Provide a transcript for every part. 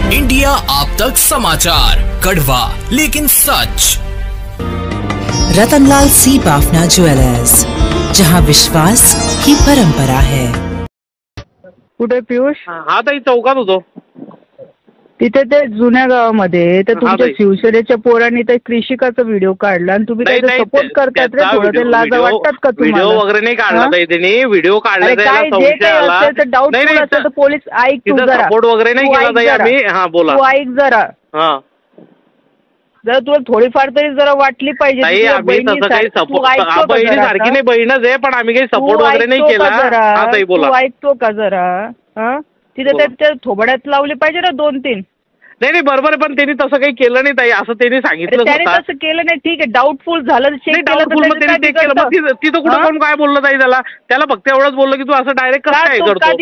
India आप तक समाचार, कड़वा लेकिन सच। रतनलाल सी बाफना ज्वेलर्स, जहां विश्वास की परंपरा है। कुठे पियुष? हा ताई, चौकात होतो तिथे ते जुन्या गावामध्ये तर तुमच्या शिवसेनेच्या पोरांनी ते कृषिकाचा व्हिडिओ काढला आणि तुम्ही त्याचा सपोर्ट करतात रे. थोडं ते लाज वाटतात का तुम्हाला? व्हिडिओ वगैरे नाही काढला ताई त्यांनी, व्हिडिओ काढला काय जे काही असेल तर डाऊटफुल असेल तर पोलीस ऐक तू जरा. सपोर्ट वगैरे नाही केला ताई आम्ही. हा बोला. तू ऐक जरा. हा जरा तुला थोडीफार तरी जरा वाटली पाहिजे. बहिणीसारखी नाही, बहीणच आहे, पण आम्ही काही सपोर्ट वगैरे नाही केला. हा ताई बोला. तू ऐकतो का जरा? हा तिथे त्या थोबड्यात लावली पाहिजे ना 2-3. नाही बरोबर आहे, पण त्यांनी तसं काही केलं नाही ताई, असं त्यांनी सांगितलं. त्याने तसं केलं नाही, ठीक आहे. डाऊटफुल झालं, चेक केलं. तिथं कुठं कोण काय बोललं ताई त्याला फक्त एवढंच बोललं की तू असं डायरेक्ट कसं काय करतो.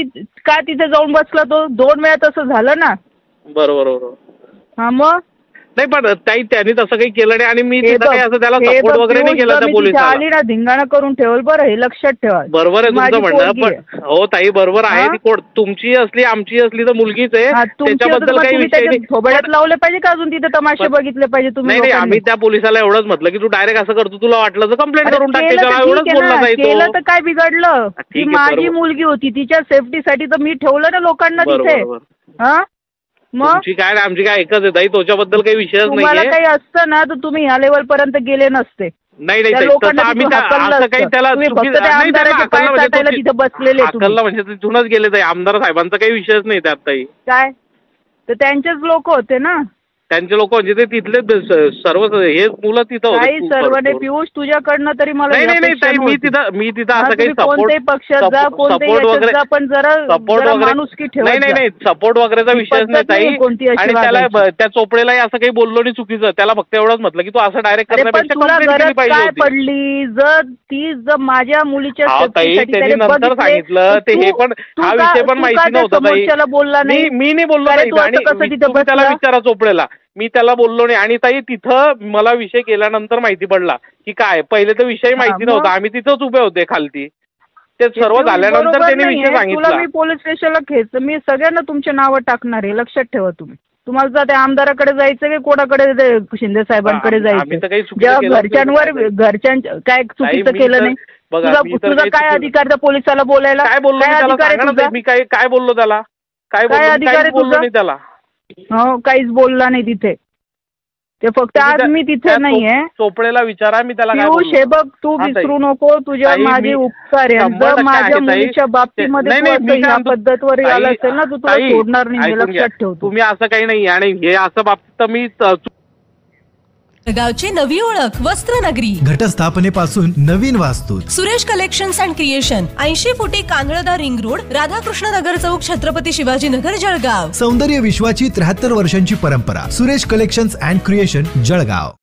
का तिथे जाऊन बसला तो? 2 वेळा तसं झालं ना. बरोबर. हा मग नाही, पण ताई त्यांनी तसं काही केलं नाही आणि मी तिथं काही असं त्याला सपोर्ट वगैरे नाही केला त्या पोलिसाला. आली ना धिंगाणा करून ठेवल बरं, हे लक्षात ठेवा. बरोबर आहे तुमचं म्हणणं, पण हो ताई बरोबर आहे. ती तुमची असली आमची असली तर मुलगीच आहे, त्याच्याबद्दल काही विषय नाही. थोबड्यात लावले पाहिजे का अजून तिथे तमाशे बघितले पाहिजे तुम्ही? नाही, आम्ही त्या पोलिसाला एवढंच म्हटलं की तू डायरेक्ट असं करतो, तुला वाटलं तर कंप्लेंट करून टाकते. एवढंच बोलला ताई. केलं तर काय बिघडलं? ती माझी मुलगी होती, तिच्या सेफ्टीसाठी तर मी ठेवलं ना लोकांना तिथे. हा मग तुमची काय आमची काय एकच आहे ताई, त्याच्याबद्दल काही विषयच नाही. तुम्हाला काही असतं ना तर तुम्ही ह्या लेवल पर्यंत गेले नसते. नाही आम्ही हाकलला म्हणजे तिथूनच गेले ताई. आमदार साहेबांचा काही विषयच नाही त्यात ताई. काय तर त्यांचेच लोक होते ना, त्यांचे लोक म्हणजे ते तिथले सर्व हे मुलं तिथं काही सर्व नाही. पियुष तुझ्याकडनं तरी मला नाही मी तिथं असं काही कोणत्याही पक्षात जा, कोणत्याही वगैरे पण जरा माणुसकी ठेवा. नाही सपोर्ट वगैरेचा विषयच नाही ताई. आणि त्याला त्या चोपडेलाही असं काही बोललो नाही चुकीचं. त्याला फक्त एवढंच म्हटलं की तू असं डायरेक्ट करण्यापेक्षा कंप्लेंट केली पाहिजे काय पडली. जर माझ्या मुलीच्या त्यांनी नंतर सांगितलं ते, हे पण हा विषय पण माहिती नव्हता ताई. बोलला नाही, मी नाही बोललो नाही. त्याला विचारा चोपडेला, मी त्याला बोललो नाही. आणि ताई तिथं मला विषय केल्यानंतर माहिती पडला की काय, पहिले तर विषय माहिती नव्हता. आम्ही तिथंच उभे होते खालती. ते सर्व झाल्यानंतर त्यांनी विषय सांगितला. मी पोलीस स्टेशनला खेच, मी सगळ्यांना तुमचे नावं टाकणार आहे, लक्षात ठेवा तुम्ही. तुम्हाला त्या आमदाराकडे जायचं की कोणाकडे, शिंदे साहेबांकडे जायचं? घरच्यांवर काय चुकीचं केलं नाही? तुझा काय अधिकार त्या पोलिसाला बोलायला? काय बोललो मी? काय बोललो त्याला? काय अधिकार बोललो नाही त्याला? हो, काहीच बोलला नाही तिथे. ते फक्त आज मी तिथे नाहीये. चोपडेला विचारा, मी त्याला हे बघ, तू विसरू नको, तुझ्या माझे उपकार आहे. जर माझ्या मुलीच्या बाबतीमध्ये ह्या पद्धतवर आला असेल ना, तू तुला सोडणार नाही, लक्षात ठेव. तुम्ही असं काही नाही. आणि हे असं बाबतीत मी गावची नवी ओळख वस्त्रनगरी, घटस्थापनेपासून नवीन वास्तू. सुरेश कलेक्शन्स अँड क्रिएशन, 80 फुटी कांगळदा रिंग रोड, राधाकृष्ण नगर चौक, छत्रपती शिवाजी नगर, जळगाव. सौंदर्य विश्वाची 73 वर्षांची परंपरा. Suresh collections and creation, Jalgaon.